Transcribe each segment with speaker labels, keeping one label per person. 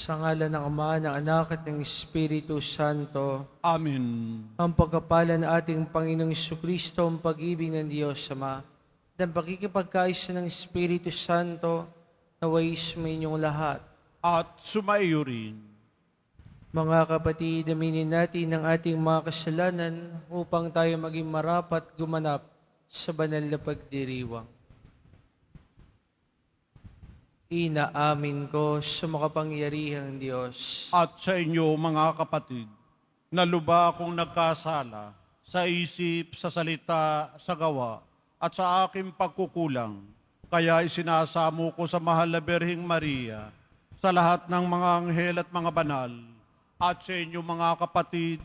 Speaker 1: Sa ngalan ng Ama, ng Anak at ng Espiritu Santo.
Speaker 2: Amen.
Speaker 1: Ang pagkapala ng ating Panginoong Kristo, ang pag-ibig ng Diyos Ama, at ang pakikipagkaisa ng Espiritu Santo, naway sumayinyong lahat.
Speaker 2: At sumaiyo rin.
Speaker 1: Mga kapatid, aminin natin ang ating mga kasalanan upang tayo maging marapat gumanap sa banal na pagdiriwang. Inaamin ko sa makapangyarihang Diyos
Speaker 2: At sa inyo mga kapatid, na luba akong nagkasala sa isip, sa salita, sa gawa, at sa aking pagkukulang. Kaya isinasamo ko sa mahal na Birheng Maria, sa lahat ng mga anghel at mga banal, at sa inyo mga kapatid,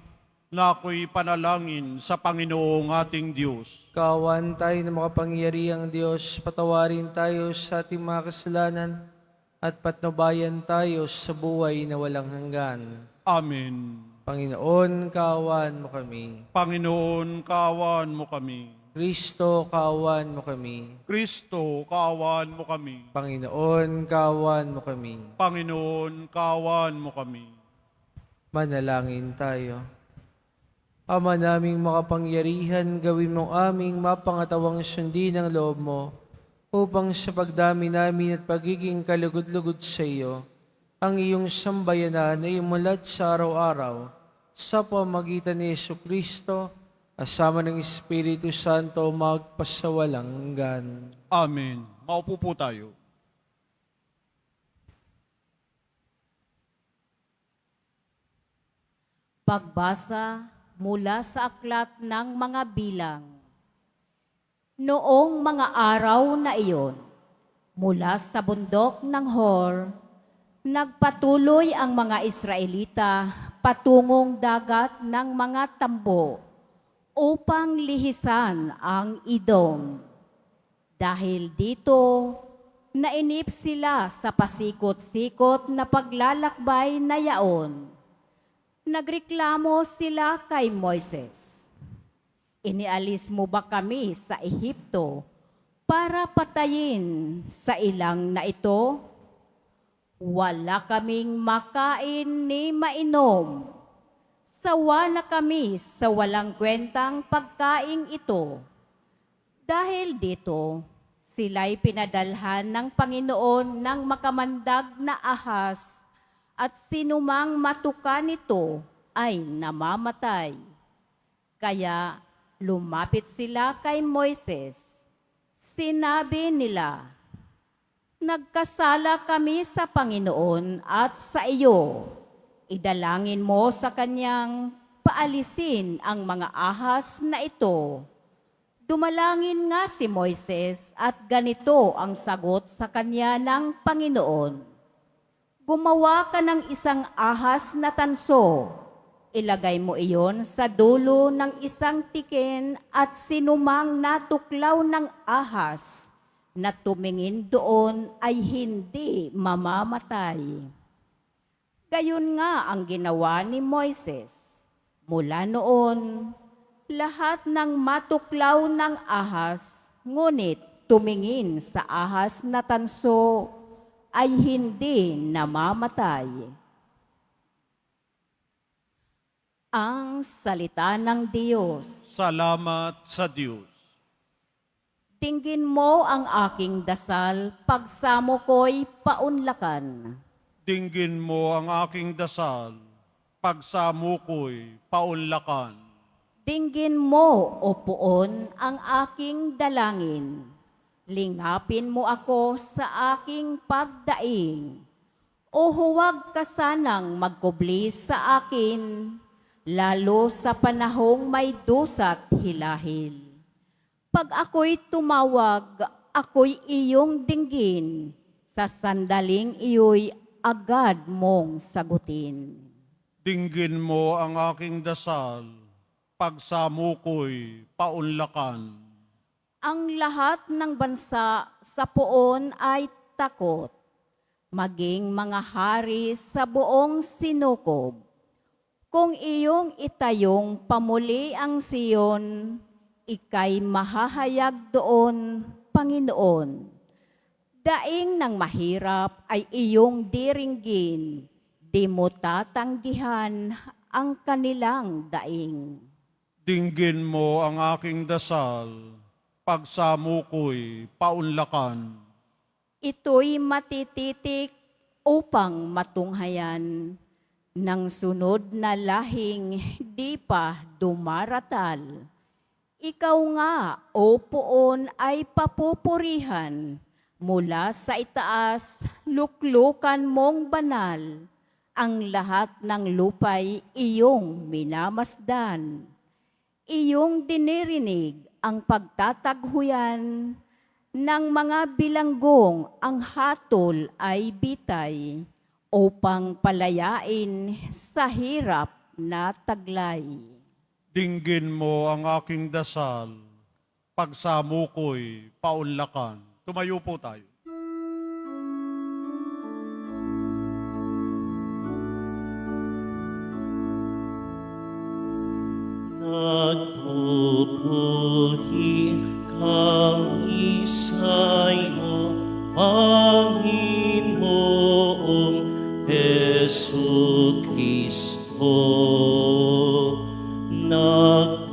Speaker 2: na ako'y panalangin sa Panginoong ating Diyos.
Speaker 1: Kawan tayo ng makapangyarihang Diyos, patawarin tayo sa ating mga kasalanan at patnubayan tayo sa buhay na walang hanggan.
Speaker 2: Amen.
Speaker 1: Panginoon, kawan mo kami.
Speaker 2: Panginoon, kaawan mo kami.
Speaker 1: Kristo, kawan mo kami.
Speaker 2: Kristo, kaawan mo kami.
Speaker 1: Panginoon, kawan mo kami.
Speaker 2: Panginoon, kaawan mo kami.
Speaker 1: Manalangin tayo. Ama naming makapangyarihan, gawin mong aming mapangatawang sundin ang loob mo, upang sa pagdami namin at pagiging kalugod-lugod sa iyo, ang iyong sambayanan ay umulat sa araw-araw, sa pamagitan ni Jesucristo, kasama ng Espiritu Santo, magpasawalang hanggan.
Speaker 2: Amen. Maupo po tayo.
Speaker 3: Pagbasa mula sa aklat ng mga bilang. Noong mga araw na iyon, mula sa bundok ng Hor, nagpatuloy ang mga Israelita patungong dagat ng mga tambo upang lihisan ang Edom. Dahil dito, nainip sila sa pasikot-sikot na paglalakbay na yaon. Nagreklamo sila kay Moises, "Inialis mo ba kami sa Ehipto para patayin sa ilang na ito? Wala kaming makain ni mainom. Sawa na kami sa walang kwentang pagkaing ito." Dahil dito, sila'y pinadalhan ng Panginoon ng makamandag na ahas, at sinumang matuka nito ay namamatay. Kaya lumapit sila kay Moises. Sinabi nila, "Nagkasala kami sa Panginoon at sa iyo. Idalangin mo sa kanyang paalisin ang mga ahas na ito." Dumalangin nga si Moises at ganito ang sagot sa kanya ng Panginoon, "Gumawa ka ng isang ahas na tanso. Ilagay mo iyon sa dulo ng isang tikin at sinumang natuklaw ng ahas na tumingin doon ay hindi mamamatay." Gayon nga ang ginawa ni Moises. Mula noon, lahat ng matuklaw ng ahas, ngunit tumingin sa ahas na tanso, ay hindi namamatay. Ang salita ng Diyos.
Speaker 2: Salamat sa Diyos.
Speaker 3: Dinggin mo ang aking dasal, pagsamo ko'y paunlakan.
Speaker 2: Dinggin mo ang aking dasal, pagsamo ko'y paunlakan.
Speaker 3: Dinggin mo, O Poon, ang aking dalangin. Lingapin mo ako sa aking pagdaing. O huwag ka sanang magkubli sa akin, lalo sa panahong may dusa't hilahil. Pag ako'y tumawag, ako'y iyong dinggin. Sa sandaling iyo'y agad mong sagutin.
Speaker 2: Dinggin mo ang aking dasal, pagsamo ko'y paunlakan.
Speaker 3: Ang lahat ng bansa sa Poon ay takot, maging mga hari sa buong sinukob. Kung iyong itayong pamuli ang Siyon, ika'y mahahayag doon, Panginoon. Daing ng mahirap ay iyong diringgin, Di mo tatanggihan ang kanilang daing.
Speaker 2: Dinggin mo ang aking dasal, pagsamo ko'y paunlakan.
Speaker 3: Ito'y matititik upang matunghayan ng sunod na lahing di pa dumaratal. Ikaw nga, o poon, ay papupurihan mula sa itaas, luklukan mong banal. Ang lahat ng lupay iyong minamasdan. Iyong dinirinig ang pagtataghuyan ng mga bilanggong, ang hatol ay bitay upang palayain sa hirap na taglay.
Speaker 2: Dinggin mo ang aking dasal, pagsamo ko'y paunlakan. Tumayo po tayo.
Speaker 4: Nagpupuri kami sa'yo, Panginoong Hesu Kristo. Nagpupuri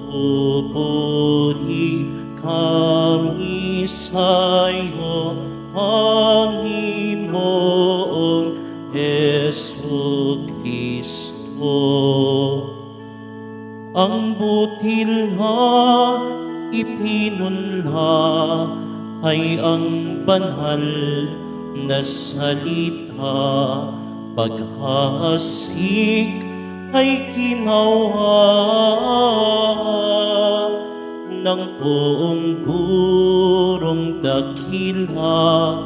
Speaker 4: kami sa'yo, Panginoong Hesu Kristo. Ang butil na ipinunla ay ang banal na salita, paghahasik ay ginawa ng buong gurong dakila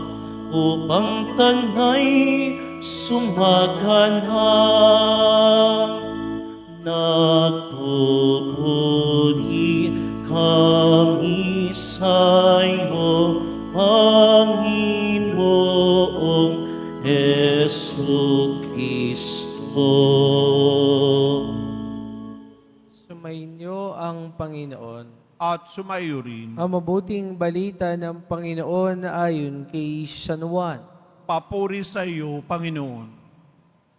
Speaker 4: upang tanay sumagana. Nagpupuri kami sa'yo, Panginoong Hesu Kristo.
Speaker 1: Sumainyo ang Panginoon.
Speaker 2: At sumayo rin,
Speaker 1: Ang mabuting balita ng Panginoon ayon kay San Juan.
Speaker 2: papuri sa iyo, Panginoon.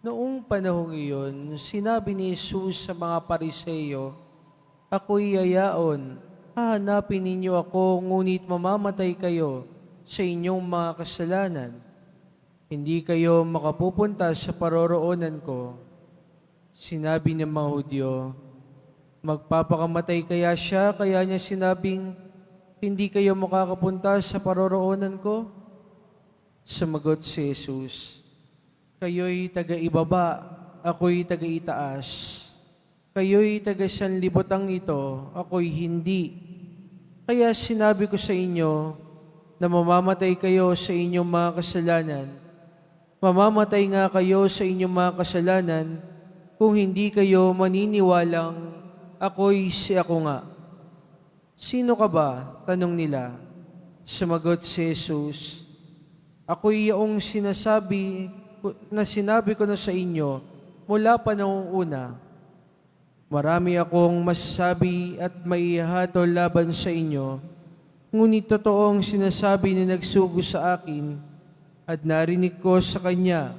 Speaker 1: Noong panahong iyon, sinabi ni Jesus sa mga Pariseyo, "Ako'y yayaon, hahanapin ninyo ako, ngunit mamamatay kayo sa inyong mga kasalanan. Hindi kayo makapupunta sa paroroonan ko." Sinabi ng mga Hudyo, "Magpapakamatay kaya siya, kaya niya sinabing, hindi kayo makakapunta sa paroroonan ko?" Sumagot si Jesus, "Kayo'y taga-ibaba, ako'y taga-itaas. Kayo'y taga-sanlibotang ito, ako'y hindi. Kaya sinabi ko sa inyo na mamamatay kayo sa inyong mga kasalanan. Mamamatay nga kayo sa inyong mga kasalanan kung hindi kayo maniniwalang ako'y si ako nga." "Sino ka ba?" tanong nila. Sumagot si Jesus, "Ako'y yaong sinabi ko na sa inyo mula pa noong una. Marami akong masasabi at maihahatol laban sa inyo, ngunit totoo ang sinasabi na nagsugo sa akin at narinig ko sa kanya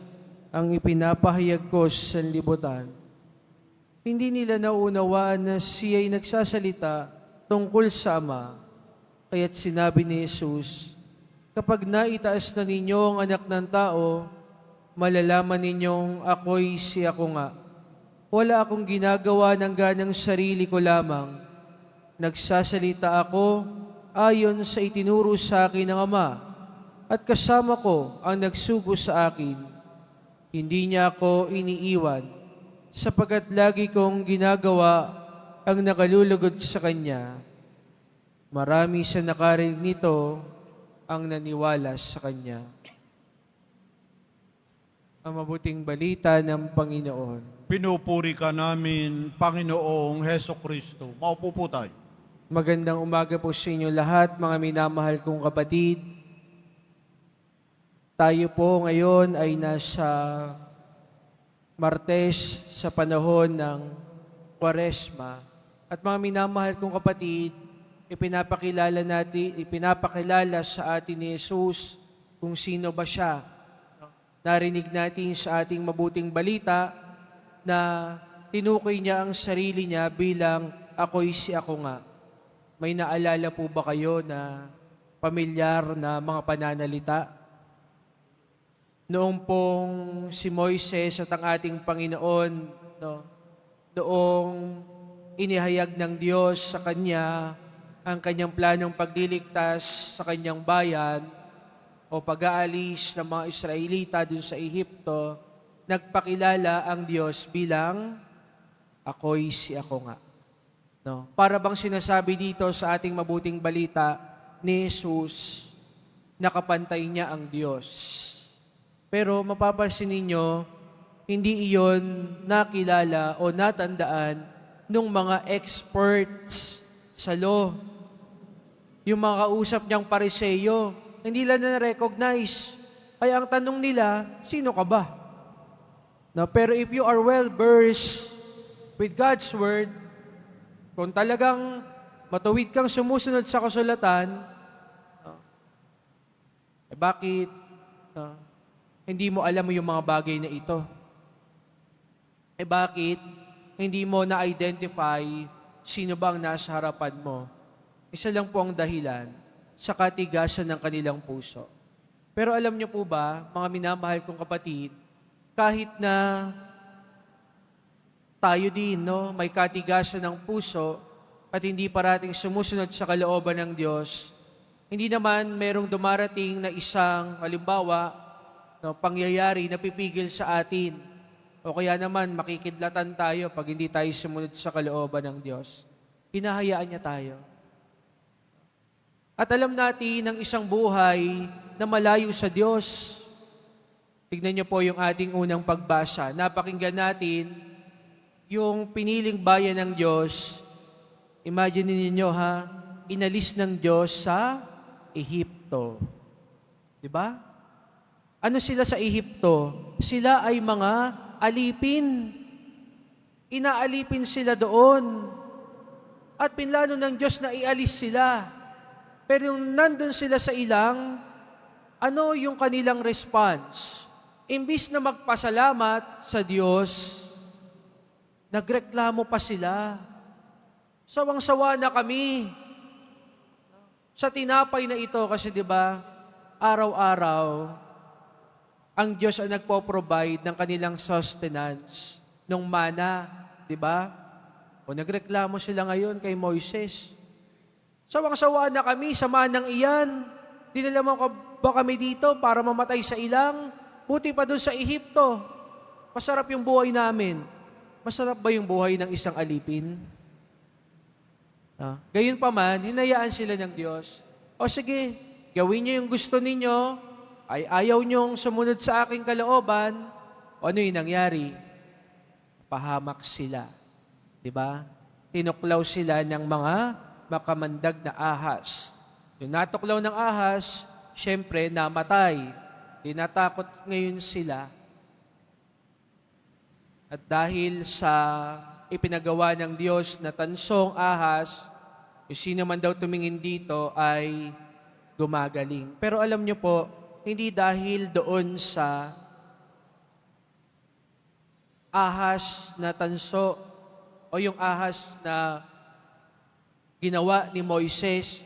Speaker 1: ang ipinapahayag ko sa sanlibutan." Hindi nila naunawaan na siya'y nagsasalita tungkol sa Ama, kaya't sinabi ni Jesus, "Kapag naitaas na ninyo ang anak ng tao, malalaman ninyong ako'y si ako nga. Wala akong ginagawa ng ganang sarili ko lamang. Nagsasalita ako ayon sa itinuro sa akin ng Ama, at kasama ko ang nagsugo sa akin. Hindi niya ako iniiwan, sapagkat lagi kong ginagawa ang nakalulugod sa Kanya. Marami sa nakarinig nito ang naniwala sa Kanya." Ang mabuting balita ng Panginoon.
Speaker 2: Pinupuri ka namin, Panginoong Heso Kristo. Maupo po tayo.
Speaker 1: Magandang umaga po sa inyo lahat, mga minamahal kong kapatid. Tayo po ngayon ay nasa Martes sa panahon ng Kwaresma. At mga minamahal kong kapatid, ipinapakilala sa atin ni Jesus kung sino ba siya. Narinig natin sa ating mabuting balita na tinukoy niya ang sarili niya bilang ako'y si ako nga. May naalala po ba kayo na pamilyar na mga pananalita? Noong pong si Moises at ang ating Panginoon, no, noong inihayag ng Diyos sa kanya ang kanyang planong pagliligtas sa kanyang bayan o pag-aalis ng mga Israelita dun sa Ehipto, nagpakilala ang Diyos bilang ako'y si ako nga. No? Para bang sinasabi dito sa ating mabuting balita ni Jesus, nakapantay niya ang Diyos. Pero mapapansin ninyo, hindi iyon nakilala o natandaan ng mga experts sa law. Yung mga kausap niyang Pariseyo, hindi nila na-recognize. Kaya ang tanong nila, sino ka ba? No, pero if you are well-versed with God's Word, kung talagang matuwid kang sumusunod sa kasulatan, bakit hindi mo alam yung mga bagay na ito? Bakit hindi mo na-identify sino ba ang nasa harapan mo? Isa lang po ang dahilan, sa katigasan ng kanilang puso. Pero alam niyo po ba, mga minamahal kong kapatid, kahit na tayo din, no, may katigasan ng puso at hindi parating sumusunod sa kalooban ng Diyos, hindi naman merong dumarating na isang, halimbawa, no, pangyayari na pipigil sa atin. O kaya naman makikidlatan tayo pag hindi tayo sumunod sa kalooban ng Diyos. Hinahayaan niya tayo. At alam natin ng isang buhay na malayo sa Diyos. Tignan niyo po yung ating unang pagbasa. Napakinggan natin yung piniling bayan ng Diyos. Imagine niyo ha, inalis ng Diyos sa Ehipto. Di ba? Ano sila sa Ehipto? Sila ay mga alipin. Inaalipin sila doon. At pinlano ng Diyos na ialis sila. Pero yung nandun sila sa ilang, ano yung kanilang response? Imbis na magpasalamat sa Diyos, nagreklamo pa sila. Sawang-sawa na kami sa tinapay na ito kasi 'di ba, araw-araw ang Diyos ang nagpo-provide ng kanilang sustenance ng mana, 'di ba? O nagreklamo sila ngayon kay Moises. Sawang-sawa na kami sa manang iyan. Dinala mo ba kami dito para mamatay sa ilang? Buti pa doon sa Ehipto. Masarap yung buhay namin. Masarap ba yung buhay ng isang alipin? Gayon pa man, hinayaan sila ng Diyos. O sige, gawin niyo yung gusto ninyo, ay ayaw niyong sumunod sa aking kalooban, o ano yung nangyari? Pahamak sila. Diba? Tinuklaw sila ng mga makamandag na ahas. Yung natuklaw ng ahas, syempre, namatay. Tinatakot ngayon sila. At dahil sa ipinagawa ng Diyos na tansong ahas, yung sino man daw tumingin dito ay gumagaling. Pero alam niyo po, hindi dahil doon sa ahas na tanso o yung ahas na ginawa ni Moises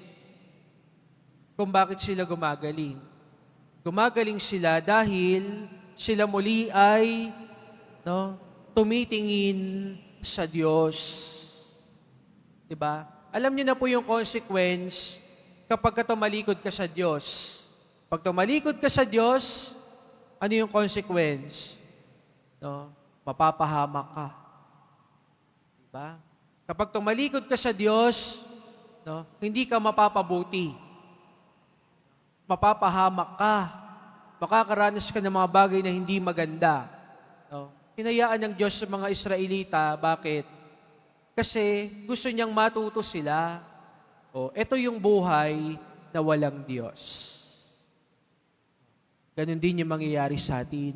Speaker 1: kung bakit sila gumagaling. Gumagaling sila dahil sila muli ay tumitingin sa Diyos. Diba? Alam niyo na po yung consequence kapag tumalikod ka sa Diyos. Pag tumalikod ka sa Diyos, ano yung consequence? Mapapahamak ka. Diba? Kapag tumalikod ka sa Diyos, hindi ka mapapabuti. Mapapahamak ka. Makakaranas ka ng mga bagay na hindi maganda. Hinayaan ng Diyos sa mga Israelita. Bakit? Kasi gusto niyang matuto sila. Ito yung buhay na walang Diyos. Ganon din yung mangyayari sa atin.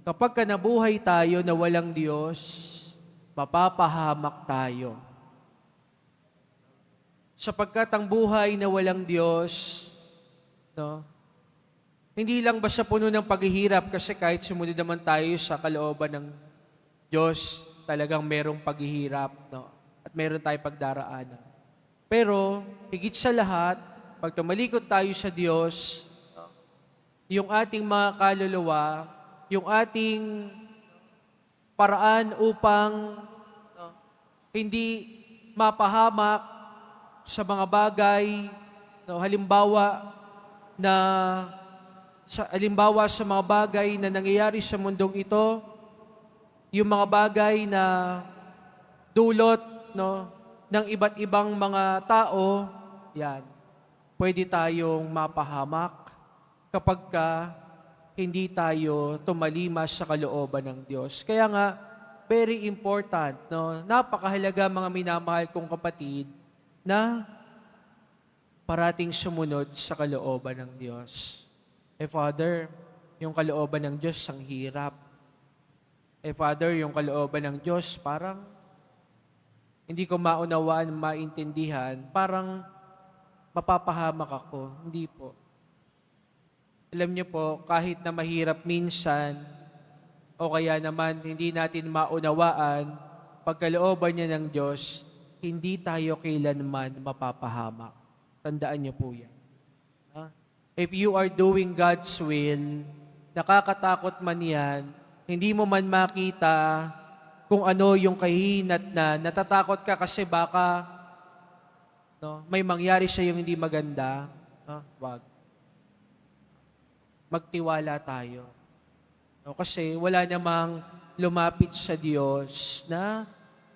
Speaker 1: Kapag nabuhay tayo na walang Diyos, mapapahamak tayo. Sapagkat ang buhay na walang Diyos, Hindi lang basta puno ng paghihirap kasi kahit sumunod naman tayo sa kalooban ng Diyos, talagang merong paghihirap, no? At meron tayong pagdaraanan. Pero, higit sa lahat, pag tumalikod tayo sa Diyos, no, yung ating mga kaluluwa, yung ating paraan upang no, hindi mapahamak sa mga bagay, no, halimbawa sa mga bagay na nangyayari sa mundong ito, yung mga bagay na dulot no, ng iba't ibang mga tao, yan, pwede tayong mapahamak kapag hindi tayo tumalimas sa kalooban ng Diyos. Kaya nga, very important, no? Napakahalaga mga minamahal kong kapatid na parating sumunod sa kalooban ng Diyos. Father, yung kalooban ng Diyos ang hirap. Father, yung kalooban ng Diyos parang hindi ko maunawaan, maintindihan, parang mapapahamak ako. Hindi po. Alam niyo po, kahit na mahirap minsan, o kaya naman hindi natin maunawaan, pagkalooban niya ng Diyos, hindi tayo kailanman mapapahamak. Tandaan niyo po yan. If you are doing God's will, nakakatakot man yan, hindi mo man makita kung ano yung kahinat na natatakot ka kasi baka no, may mangyari sa yung hindi maganda. Wag. Magtiwala tayo. No, kasi wala namang lumapit sa Diyos na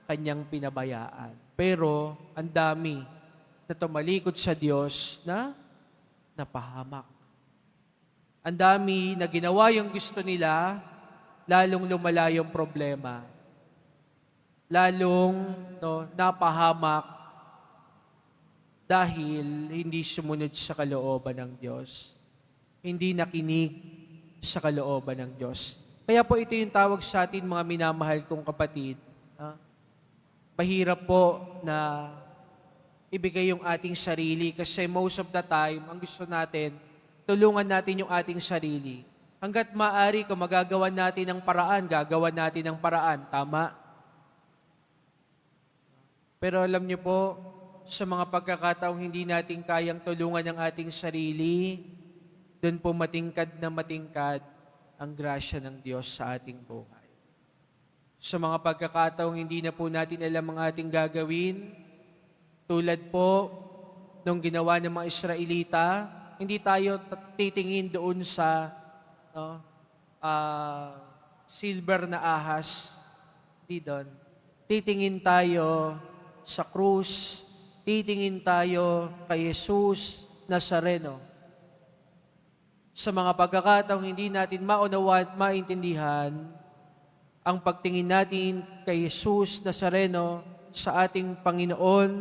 Speaker 1: kanyang pinabayaan. Pero ang dami na tumalikod sa Diyos na napahamak. Ang dami na ginawa yung gusto nila, lalong lumala yung problema. Lalong napahamak dahil hindi sumunod sa kalooban ng Diyos. Hindi nakinig sa kalooban ng Diyos. Kaya po ito yung tawag sa atin mga minamahal kong kapatid. Mahirap po na ibigay yung ating sarili kasi most of the time, ang gusto natin, tulungan natin yung ating sarili. Hanggat maaari, kung magagawan natin ng paraan, gagawan natin ng paraan. Tama? Pero alam niyo po, sa mga pagkakataong hindi natin kayang tulungan ang ating sarili, doon po matingkad na matingkad ang grasya ng Diyos sa ating buhay. Sa mga pagkakataong hindi na po natin alam ang ating gagawin, tulad po nung ginawa ng mga Israelita, hindi tayo titingin doon sa silver na ahas. Hindi doon. Titingin tayo sa krus, titingin tayo kay Jesus Nazareno. Sa mga pagkakataong hindi natin maunawa at maintindihan, ang pagtingin natin kay Jesus Nazareno sa ating Panginoon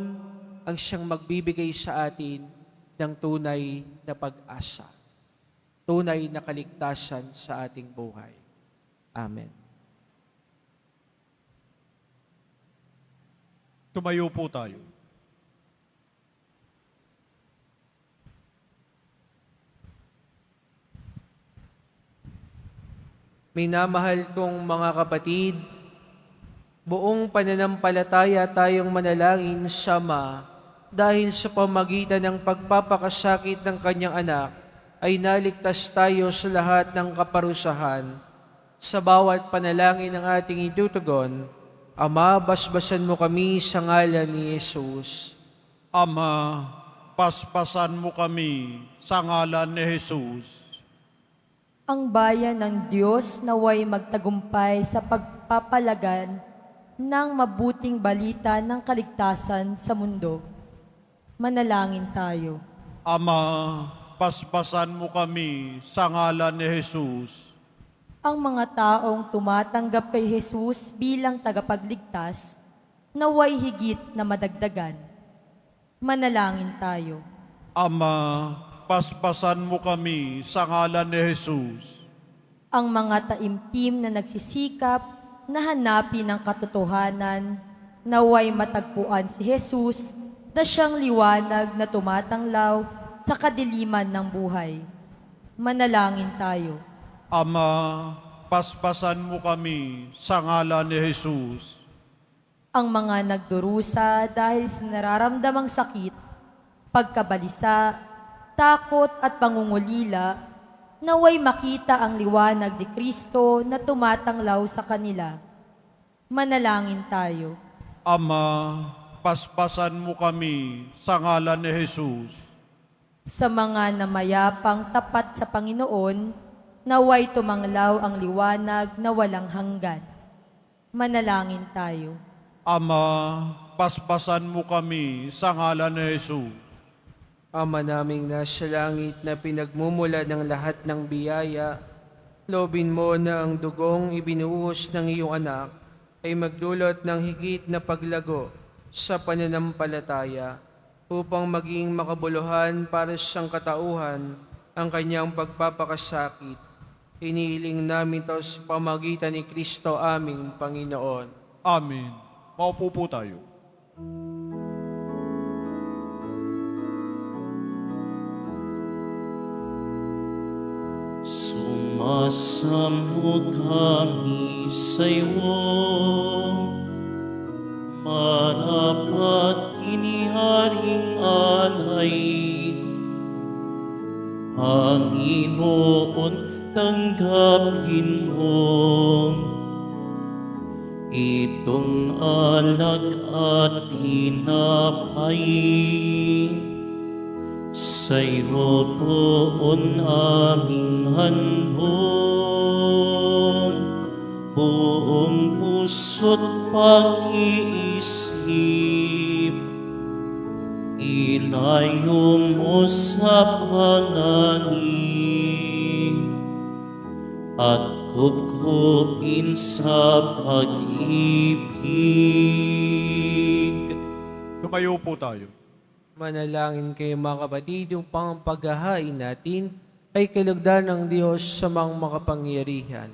Speaker 1: ang siyang magbibigay sa atin ng tunay na pag-asa, tunay na kaligtasan sa ating buhay. Amen.
Speaker 2: Tumayo po tayo.
Speaker 1: Minamahal kong mga kapatid, buong pananampalataya tayong manalangin sa Ama dahil sa pamagitan ng pagpapakasakit ng kanyang anak ay naligtas tayo sa lahat ng kaparusahan. Sa bawat panalangin ng ating itutugon, Ama, basbasan mo kami sa ngalan ni Jesus.
Speaker 2: Ama, paspasan mo kami sa ngalan ni Jesus.
Speaker 5: Ang bayan ng Diyos naway magtagumpay sa pagpapalagan ng mabuting balita ng kaligtasan sa mundo. Manalangin tayo.
Speaker 2: Ama, paspasan mo kami sa ngalan ni Jesus.
Speaker 5: Ang mga taong tumatanggap kay Jesus bilang tagapagligtas, naway higit na madagdagan. Manalangin tayo.
Speaker 2: Ama, paspasan mo kami sa ngalan ni Jesus.
Speaker 5: Ang mga taimtim na nagsisikap na hanapin ang katotohanan, naway matagpuan si Jesus na siyang liwanag na tumatanglaw sa kadiliman ng buhay. Manalangin tayo.
Speaker 2: Ama, paspasan mo kami sa ngalan ni Jesus.
Speaker 5: Ang mga nagdurusa dahil sa nararamdamang sakit, pagkabalisa, takot at pangungulila, naway makita ang liwanag ni Kristo na tumatanglaw sa kanila. Manalangin tayo.
Speaker 2: Ama, paspasan mo kami sa ngalan ni Jesus.
Speaker 5: Sa mga namayapang tapat sa Panginoon, naway tumanglaw ang liwanag na walang hanggan. Manalangin tayo.
Speaker 2: Ama, paspasan mo kami sa ngalan ni Jesus.
Speaker 1: Ama naming nasa langit na pinagmumula ng lahat ng biyaya, loobin mo na ang dugong ibinuhos ng iyong anak ay magdulot ng higit na paglago sa pananampalataya upang maging makabuluhan para siyang katauhan ang kanyang pagpapakasakit. Inihiling namin ito sa pamagitan ni Kristo aming Panginoon.
Speaker 2: Amen. Maupo po tayo.
Speaker 4: Sumasamo kami sa iyo, marapat iniharing alay. Panginoon, tanggapin mo itong alak at tinapay. Sa'yo poon aming handog, buong puso't pag-iisip, ilayo mo sa panganib, at kukupin sa pag-ibig.
Speaker 2: Tumayo po tayo.
Speaker 1: Manalangin kayo mga kapatid upang ang paghahain natin ay kalugdan ng Diyos sa mga makapangyarihan.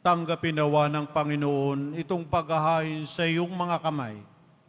Speaker 2: Tanggapin nawa ng Panginoon itong paghahain sa iyong mga kamay,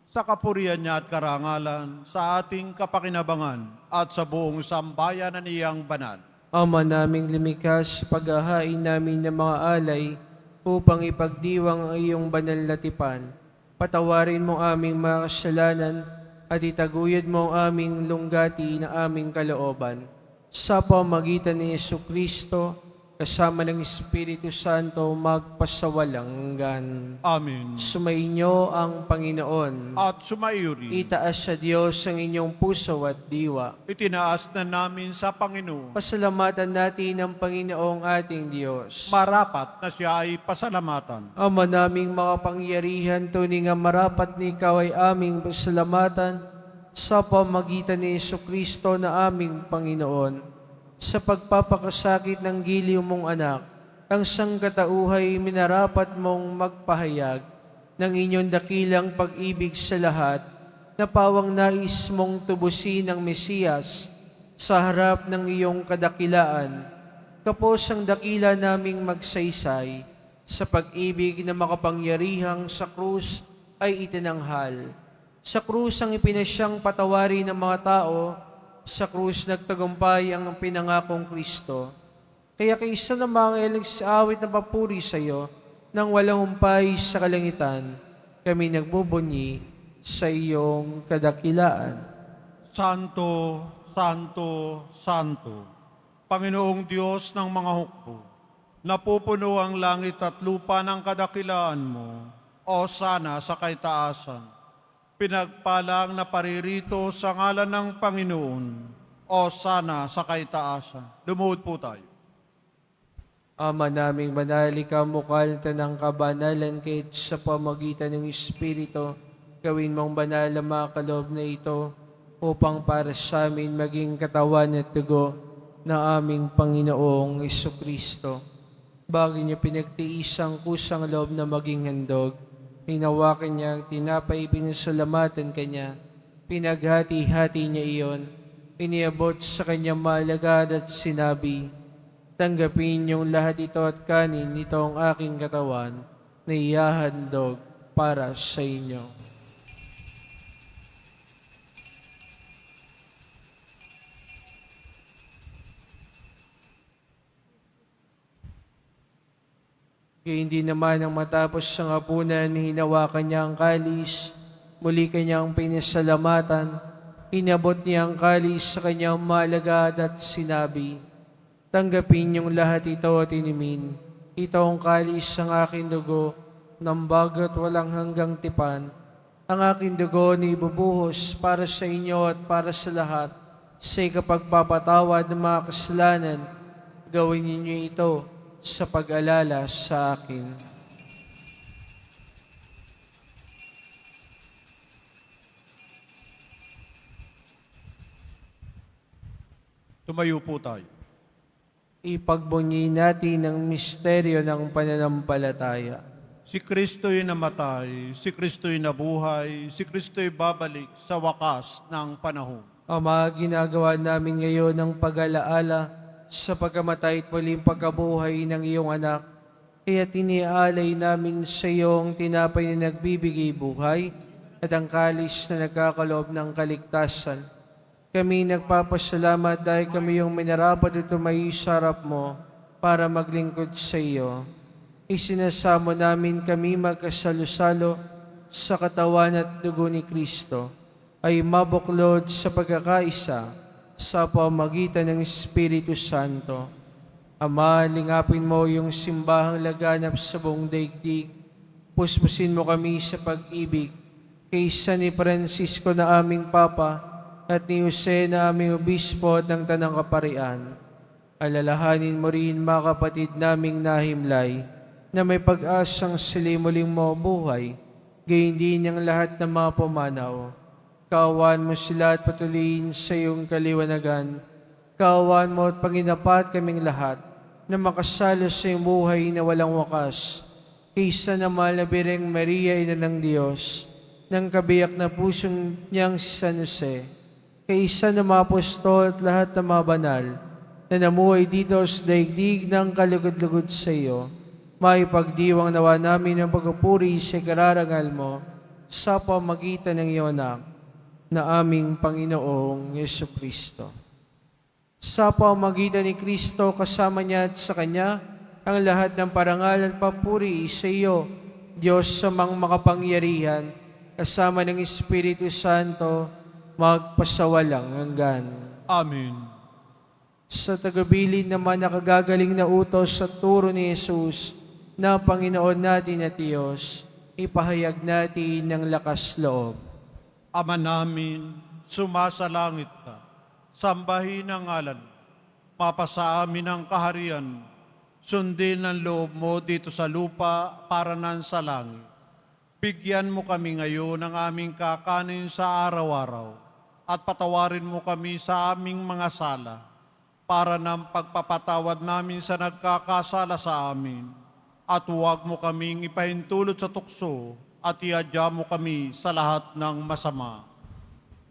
Speaker 2: sa kapurihan niya at karangalan, sa ating kapakinabangan at sa buong sambayanan niyang banal.
Speaker 1: Ama naming lumikas, paghahain namin ng mga alay upang ipagdiwang ang iyong banal na tipan. Patawarin mo aming mga kasalanan at itaguyod mo ang aming lunggati na aming kalooban. Sa pamagitan ni Jesucristo, kasama ng Espiritu Santo, magpasawalang hanggan.
Speaker 2: Amen.
Speaker 1: Sumainyo ang Panginoon.
Speaker 2: At sumaiyo rin.
Speaker 1: Itaas sa Diyos ang inyong puso at diwa.
Speaker 2: Itinaas na namin sa Panginoon.
Speaker 1: Pasalamatan natin ang Panginoong ating Diyos.
Speaker 2: Marapat na siya ay pasalamatan.
Speaker 1: Ama naming makapangyarihan, tunay nga marapat ni Ikaw ay aming pasalamatan sa pamagitan ni Jesucristo na aming Panginoon. Sa pagpapakasakit ng giliw mong anak, ang sangkatauhay minarapat mong magpahayag ng inyong dakilang pag-ibig sa lahat, na pawang nais mong tubusin ang Mesiyas sa harap ng iyong kadakilaan. Kapos ang dakila naming magsaysay sa pag-ibig na makapangyarihang sa krus ay itinanghal. Sa krus ang ipinasyang patawari ng mga tao, sa krus nagtagumpay ang pinangakong Kristo. Kaya kaysa ng mga nagsaawit na papuri sa iyo, nang walang umpay sa kalangitan, kami nagbubunyi sa iyong kadakilaan.
Speaker 2: Santo, Santo, Santo, Panginoong Diyos ng mga hukbo, napupuno ang langit at lupa ng kadakilaan mo, o sana sa kaitaasan. Pinagpalang na paririto sa ngalan ng Panginoon, o sana sa kaitaasan. Lumuhod po tayo.
Speaker 1: Ama naming banal, ikaw mukha ng kabanalan kahit sa pamagitan ng Espiritu, gawin mong banal ang mga kaloob na ito upang para sa amin maging katawan at dugo ng aming Panginoong Jesucristo. Bago niyo pinagtiis ang kusang loob na maging handog, hinawakan niya ang tinapay, pinasalamatan kanya, pinaghati-hati niya iyon, iniabot sa kanyang maalagad at sinabi, tanggapin niyong lahat ito at kanin, ito ang aking katawan na ihahandog para sa inyo. Kaya hindi naman ang matapos siyang hapunan, hinawakan niya ang kalis, muli kanyang pinasalamatan, inabot niya ang kalis sa kanyang malagad at sinabi, tanggapin niyong lahat ito at inimin. Ito ang kalis ng aking dugo, ng bago at walang hanggang tipan. Ang aking dugo ni ibubuhos para sa inyo at para sa lahat, sa ikapagpapatawad ng mga kasalanan. Gawin ninyo ito sa pag-alala sa akin.
Speaker 2: Tumayo po tayo.
Speaker 1: Ipagbunyi natin ang misteryo ng pananampalataya.
Speaker 2: Si Kristo'y namatay, si Kristo'y nabuhay, si Kristo'y babalik sa wakas ng panahon.
Speaker 1: Ama, ginagawa namin ngayon ng pag-alaala sa pagkamatay at muling pagkabuhay ng iyong anak. Kaya tinialay namin sa iyong tinapay na nagbibigay buhay at ang kalis na nagkakaloob ng kaligtasan. Kami nagpapasalamat dahil kami yung minarapat at tumayo sa harap mo para maglingkod sa iyo. Isinasamo namin kami magkasalo-salo sa katawan at dugo ni Kristo ay mabuklod sa pagkakaisa sa pamagitan ng Espiritu Santo. Ama, lingapin mo yung simbahang laganap sa buong daigdig. Puspusin mo kami sa pag-ibig kay San ni Francisco na aming Papa at ni Jose na aming Obispo ng Tanang Kaparian. Alalahanin mo rin mga kapatid naming nahimlay na may pag-asang sila muling mabuhay, gayon din ang lahat ng mga pumanaw. Kaawaan mo sila at patuloyin sa iyong kaliwanagan. Kaawaan mo at panginapat kaming lahat na makasalo sa iyong buhay na walang wakas. Kaysa na mahal na Birheng Maria, Ina ng Diyos, ng kabiyak na pusong niyang si San Jose, kaysa ng mga apostol at lahat ng mga banal na namuhay dito sa daigdig ng kalugod-lugod sa iyo, maipagdiwang nawa namin ang pagpupuri sa kararangal mo sa pamagitan ng iyong anak na aming Panginoong Yesukristo. Sa pamagitan ni Kristo, kasama niya at sa Kanya, ang lahat ng parangal at papuri sa iyo, Diyos sa mga makapangyarihan, kasama ng Espiritu Santo, magpasawalang hanggan.
Speaker 2: Amen.
Speaker 1: Sa tagabilin naman nakagagaling na utos sa turo ni Jesus na Panginoon natin at Diyos, ipahayag natin ng lakas loob.
Speaker 2: Ama namin, sumasalangit ka, sambahin ang ngalan mo, mapasa amin ang kaharian, sundin ang loob mo dito sa lupa para nan sa langit. Bigyan mo kami ngayon ng aming kakanin sa araw-araw at patawarin mo kami sa aming mga sala para ng pagpapatawad namin sa nagkakasala sa amin. At huwag mo kaming ipahintulot sa tukso at iadya mo kami sa lahat ng masama.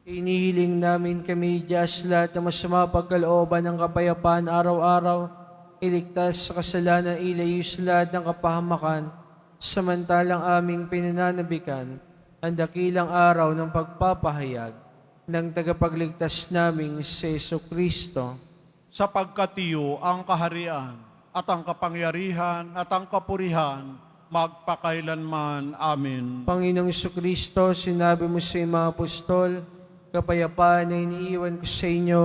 Speaker 1: Inihiling namin kami, Diyos, lahat ng masama pagkalooban ng kapayapaan araw-araw, iligtas sa kasalanan, ilayo sa lahat ng kapahamakan, samantalang aming pinananabikan ang dakilang araw ng pagpapahayag ng tagapagligtas naming si Jesucristo.
Speaker 2: Sapagkat iyo ang kaharian at ang kapangyarihan at ang kapurihan magpakailanman. Amen.
Speaker 1: Panginoong Jesucristo, sinabi mo sa iyong mga apostol, kapayapaan na iniiwan ko sa inyo,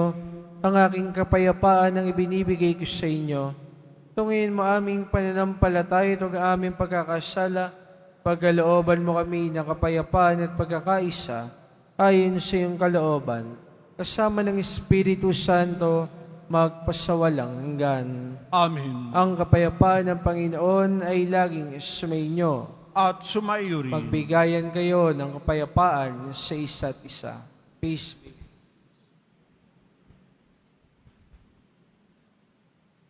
Speaker 1: ang aking kapayapaan ang ibinibigay ko sa inyo. Tungin mo aming pananampalataya at ang aming pagkakasala, pagkalooban mo kami ng kapayapaan at pagkakaisa, ayon sa iyong kalooban, kasama ng Espiritu Santo, magpasawalang hanggan.
Speaker 2: Amen.
Speaker 1: Ang kapayapaan ng Panginoon ay laging sumainyo.
Speaker 2: At sumaiyo rin.
Speaker 1: Magbigayan kayo ng kapayapaan sa isa't isa. Peace be.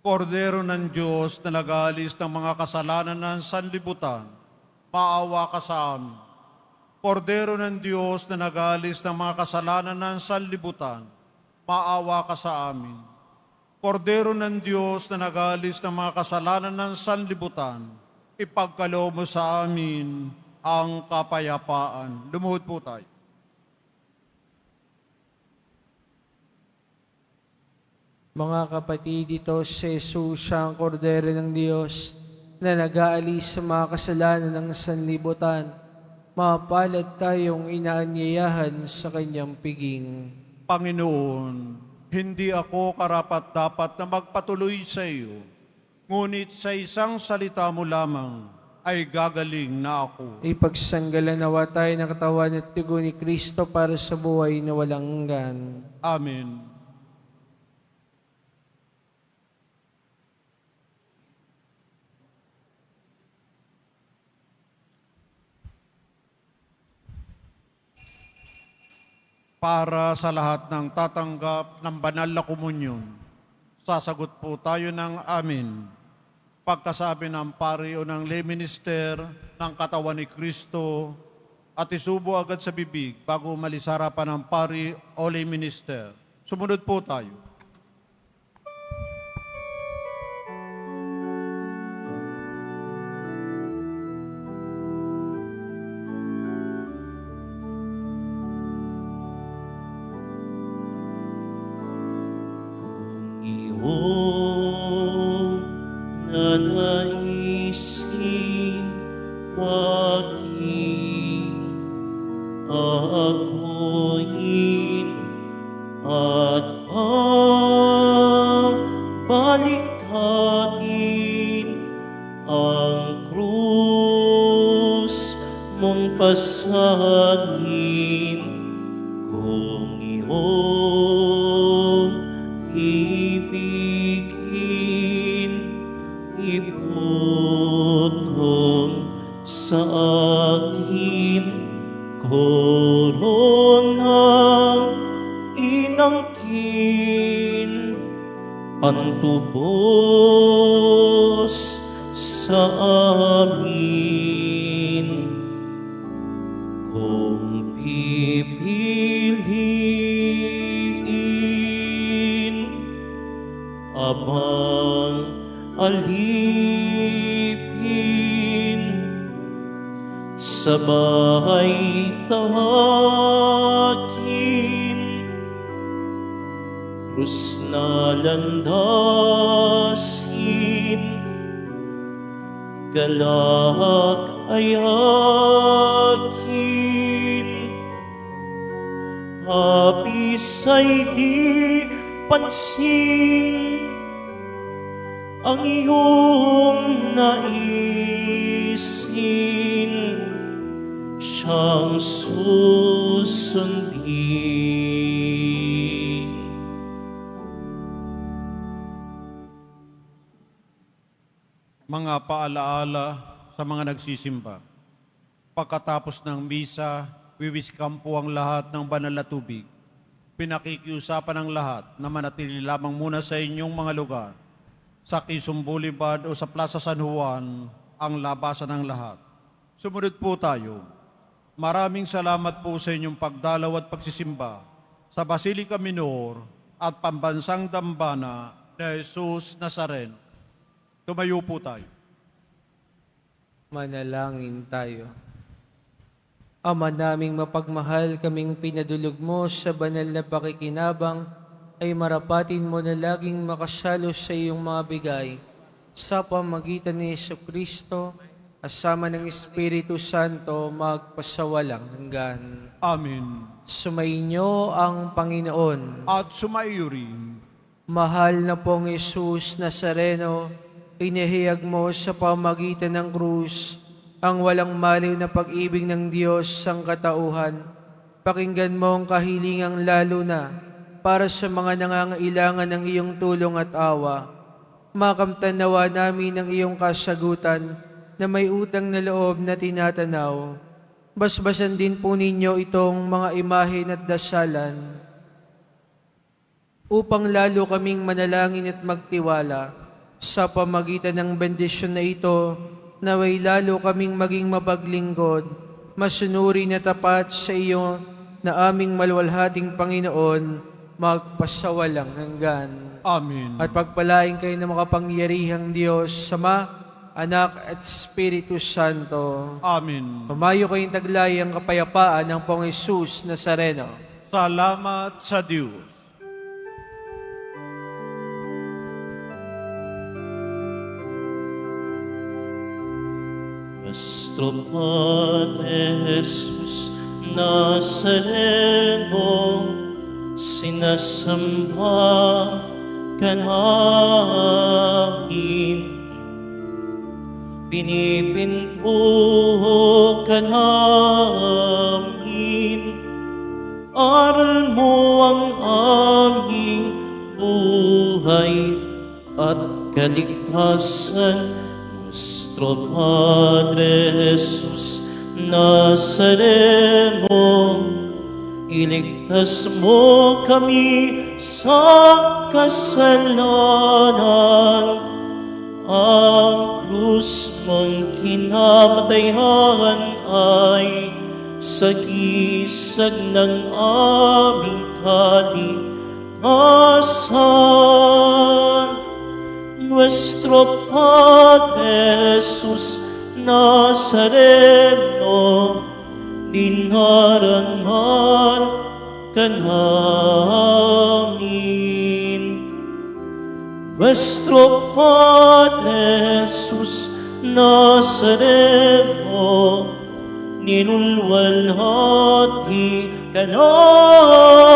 Speaker 2: Kordero ng Diyos na nag-aalis ng mga kasalanan ng sanlibutan, maawa ka sa amin. Kordero ng Diyos na nag-aalis ng mga kasalanan ng sanlibutan, maawa ka sa amin. Kordero ng Diyos na nag-aalis ng mga kasalanan ng sanlibutan, ipagkaloob mo sa amin ang kapayapaan. Lumuhod po tayo.
Speaker 1: Mga kapatid, ito si Jesus, siya ang kordero ng Diyos na nag-aalis sa mga kasalanan ng sanlibutan, mapalad tayong inaanyayahan sa kanyang piging.
Speaker 2: Panginoon, hindi ako karapat-dapat na magpatuloy sa iyo, ngunit sa isang salita mo lamang ay gagaling na ako.
Speaker 1: Ipagsanggalan nawa tayo ng katawan at dugo ni Kristo para sa buhay na walang hanggan.
Speaker 2: Amen. Para sa lahat ng tatanggap ng banal na komunyon, sasagot po tayo ng amin. Pagkasabi ng pari o ng lay minister ng katawan ni Kristo at isubo agad sa bibig bago umalis sa harapan ng pari o lay minister. Sumunod po tayo.
Speaker 4: Iyong nanaisin aking ako'y at balikhatin ang krus mong pasangin kung iyong ibigin iputong sa akin koronang inangkin pantubos sa amin kung pipiliin abang alipin sabay tawagin krus na landasin galak ay akin habis ay di pansin ang iyong naisin siyang susundin.
Speaker 2: Mga paalaala sa mga nagsisimba. Pagkatapos ng misa, wiwiskam po ang lahat ng banal na tubig. Pinakikiusapan ng lahat na manatili lamang muna sa inyong mga lugar. Sa Quezon Boulevard o sa Plaza San Juan, ang labasan ng lahat. Sumunod po tayo. Maraming salamat po sa inyong pagdalaw at pagsisimba sa Basilica Minor at Pambansang Dambana ni Jesus Nazareno. Tumayo po tayo.
Speaker 1: Manalangin tayo. Ama naming mapagmahal, kaming pinadulog mo sa banal na pakikinabang, ay marapatin mo na laging makasalo sa iyong mga bigay sa pamagitan ni Jesucristo, kasama ng Espiritu Santo, magpasawalang hanggan.
Speaker 2: Amen.
Speaker 1: Sumainyo ang Panginoon.
Speaker 2: At sumaiyo rin.
Speaker 1: Mahal na pong Jesus Nazareno, inihayag mo sa pamagitan ng krus ang walang maliw na pag-ibig ng Diyos sang katauhan. Pakinggan mo ang kahilingang lalo na para sa mga nangangailangan ng iyong tulong at awa. Makamtan nawa namin ang iyong kasagutan na may utang na loob na tinatanaw. Basbasan din po ninyo itong mga imahe at dasalan upang lalo kaming manalangin at magtiwala sa pamagitan ng bendisyon na ito, naway lalo kaming maging mapaglingkod, masunuri na tapat sa iyo na aming malwalhating Panginoon, magpasawalang hanggan.
Speaker 2: Amen.
Speaker 1: At pagpalain kayo ng makapangyarihang Diyos, Sama, Anak at Espiritu Santo.
Speaker 2: Amen.
Speaker 1: Pumayo kayong taglay ang kapayapaan ng Pong Jesus Nazareno.
Speaker 2: Salamat sa Diyos.
Speaker 4: Nuestro Padre Jesus Nazareno, sinasamba ka namin, pinipinto ka namin, aral mo ang aming buhay at kaligtasan. Nuestro Padre Jesus Nazareno, iligtas mo kami sa kasalanan. Ang krus mong kinamatayan ay sagisag ng aming kaligtasan. Nuestro Padre Jesus Nazareno, dinarangan ka namin. Nuestro Padre Jesus Nazareno, nilulwalhati ka namin.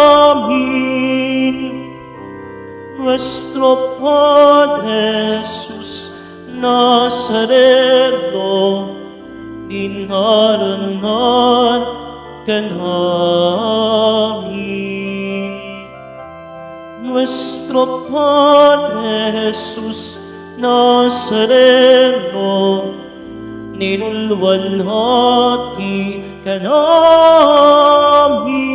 Speaker 4: Nuestro Padre Jesus Nazareno, dinarangan ka namin. Nuestro Padre Jesus Nazareno, nilulwalhati ka namin.